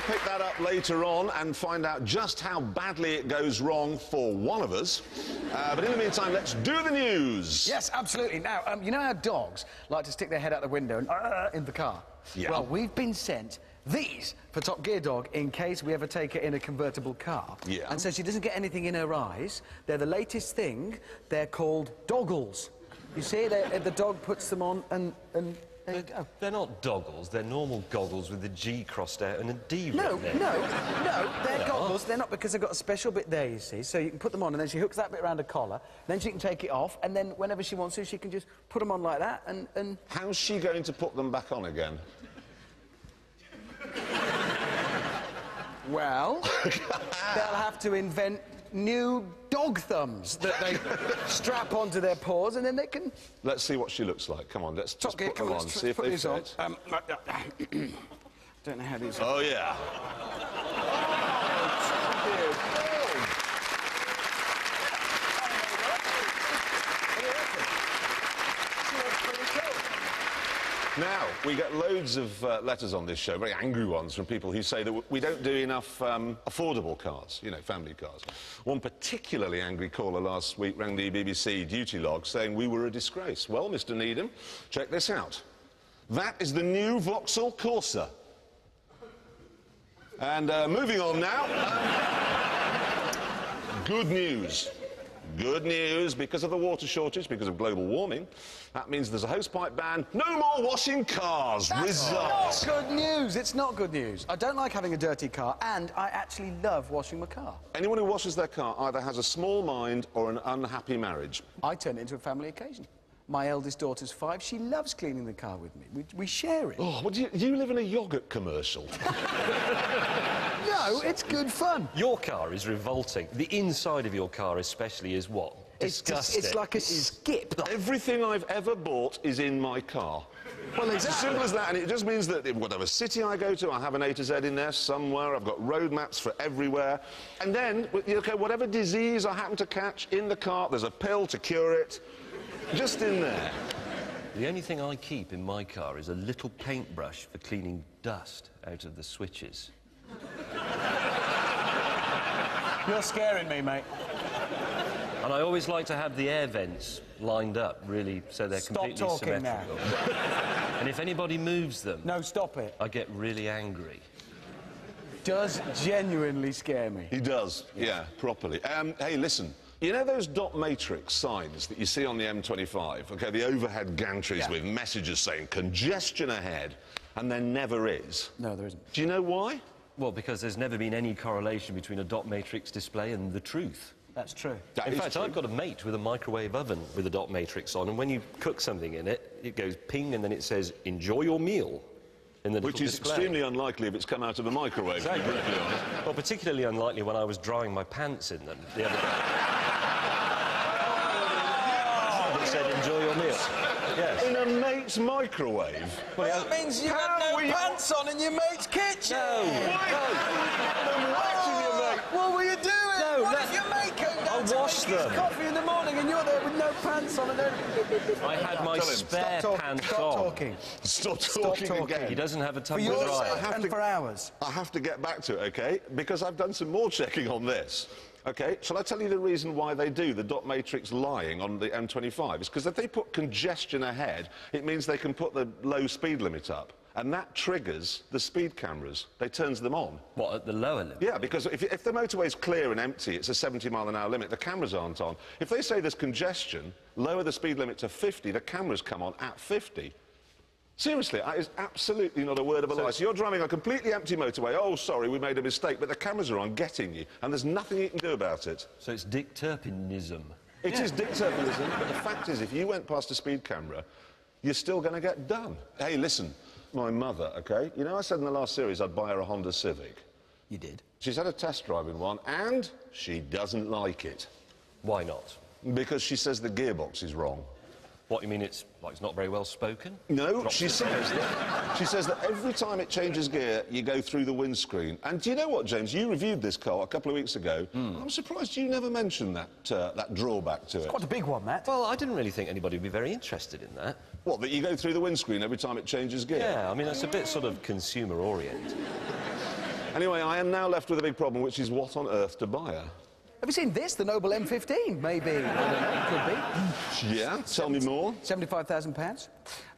pick that up later on and find out just how badly it goes wrong for one of us. But in the meantime, let's do the news. Yes, absolutely. Now, you know how dogs like to stick their head out the window and in the car? Yeah. Well, we've been sent these for Top Gear Dog in case we ever take her in a convertible car. Yeah. And so she doesn't get anything in her eyes. They're the latest thing. They're called doggles. You see, the dog puts them on and there you go. They're not doggles, they're normal goggles with a G crossed out and a D No, written in. no, they're goggles. They're not, because they've got a special bit there, you see. So you can put them on and then she hooks that bit around her collar, then she can take it off, and then whenever she wants to, she can just put them on like that and... How's she going to put them back on again? Well, they'll have to invent new dog thumbs that they strap onto their paws, and then they can... Let's see what she looks like. Come on, let's just put them on, see if they fit. Don't know how these... Oh, yeah. Now, we get loads of letters on this show, very angry ones, from people who say that we don't do enough affordable cars, you know, family cars. One particularly angry caller last week rang the BBC duty log saying we were a disgrace. Well, Mr. Needham, check this out. That is the new Vauxhall Corsa. And moving on now. Good news. Good news, because of the water shortage, because of global warming, that means there's a hosepipe ban. No more washing cars. That's not good news. It's not good news. I don't like having a dirty car, and I actually love washing my car. Anyone who washes their car either has a small mind or an unhappy marriage. I turn it into a family occasion. My eldest daughter's 5. She loves cleaning the car with me. We share it. Oh, what do you live in a yoghurt commercial? No, it's good fun. Your car is revolting. The inside of your car especially is what? Disgusting. It's like a skip. Everything I've ever bought is in my car. Well, it's as simple as that, and it just means that in whatever city I go to, I have an A to Z in there somewhere. I've got road maps for everywhere. And then, okay, whatever disease I happen to catch in the car, there's a pill to cure it. Just in there. The only thing I keep in my car is a little paintbrush for cleaning dust out of the switches. You're scaring me, mate. And I always like to have the air vents lined up, really, so they're completely symmetrical. Now. And if anybody moves them... No, stop it. I get really angry. Does genuinely scare me. He does, yeah, properly. Hey, listen. You know those dot matrix signs that you see on the M25? OK, the overhead gantries with messages saying congestion ahead, and there never is. No, there isn't. Do you know why? Well, because there's never been any correlation between a dot matrix display and the truth. That's true. In fact, I've got a mate with a microwave oven with a dot matrix on, and when you cook something in it, it goes ping, and then it says, enjoy your meal. In the Which is extremely unlikely if it's come out of the microwave, exactly. to be brutally honest. Well, particularly unlikely when I was drying my pants in them the other day. It said, enjoy your meal. Yes. In a mate's microwave? Well, that means you had no pants on in your mate's kitchen. No. What were you doing? No, what if your mate came down to wash make his them. coffee in the morning and you're there with no pants on and everything? I had my spare pants Stop on. talking. Stop talking again. He doesn't have a For tumble your dryer. sake and for hours. I have to get back to it, OK? Because I've done some more checking on this. OK, shall I tell you the reason why they do the dot matrix lying on the M25? It's because if they put congestion ahead, it means they can put the low speed limit up. And that triggers the speed cameras. They turns them on. What, at the lower limit? Yeah, because if the motorway's clear and empty, it's a 70-mile-an-hour limit, the cameras aren't on. If they say there's congestion, lower the speed limit to 50, the cameras come on at 50. Seriously, that is absolutely not a word of a lie. So you're driving a completely empty motorway, oh, sorry, we made a mistake, but the cameras are on getting you, and there's nothing you can do about it. So it's Dick Turpinism. It is Dick Turpinism, but the fact is, if you went past a speed camera, you're still going to get done. Hey, listen, my mother, OK? You know I said in the last series I'd buy her a Honda Civic? You did? She's had a test drive in one, and she doesn't like it. Why not? Because she says the gearbox is wrong. What, you mean it's not very well spoken? No, she says that every time it changes gear, you go through the windscreen. And do you know what, James? You reviewed this car a couple of weeks ago. I'm surprised you never mentioned that drawback to it. Quite a big one, that. Well, I didn't really think anybody would be very interested in that. What, that you go through the windscreen every time it changes gear? Yeah, I mean, that's a bit sort of consumer-oriented. Anyway, I am now left with a big problem, which is what on earth to buy her? Have you seen this? The Noble M15, maybe. It could be. Yeah, tell me more. £75,000.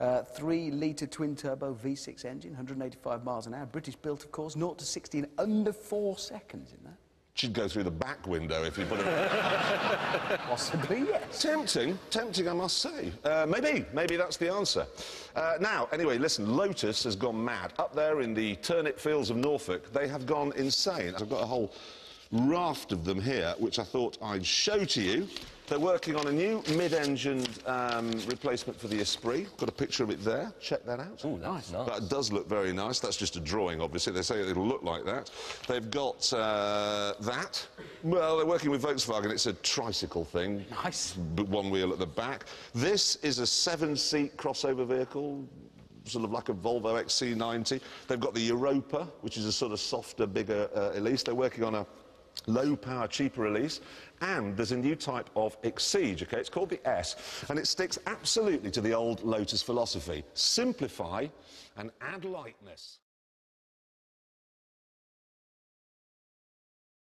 3-litre twin-turbo V6 engine, 185 miles an hour. British built, of course. 0 to 60 in under 4 seconds in that. She'd go through the back window if you put it... Possibly, yes. Tempting, I must say. Maybe that's the answer. Now, anyway, listen, Lotus has gone mad. Up there in the turnip fields of Norfolk, they have gone insane. I've got a whole raft of them here, which I thought I'd show to you. They're working on a new mid-engined replacement for the Esprit. Got a picture of it there. Check that out. Oh, nice. That does look very nice. That's just a drawing, obviously. They say it'll look like that. They've got that. Well, they're working with Volkswagen. It's a tricycle thing. Nice. One wheel at the back. This is a 7-seat crossover vehicle, sort of like a Volvo XC90. They've got the Europa, which is a sort of softer, bigger Elise. They're working on a low-power, cheaper Elise, and there's a new type of Exige, OK? It's called the S, and it sticks absolutely to the old Lotus philosophy. Simplify and add lightness.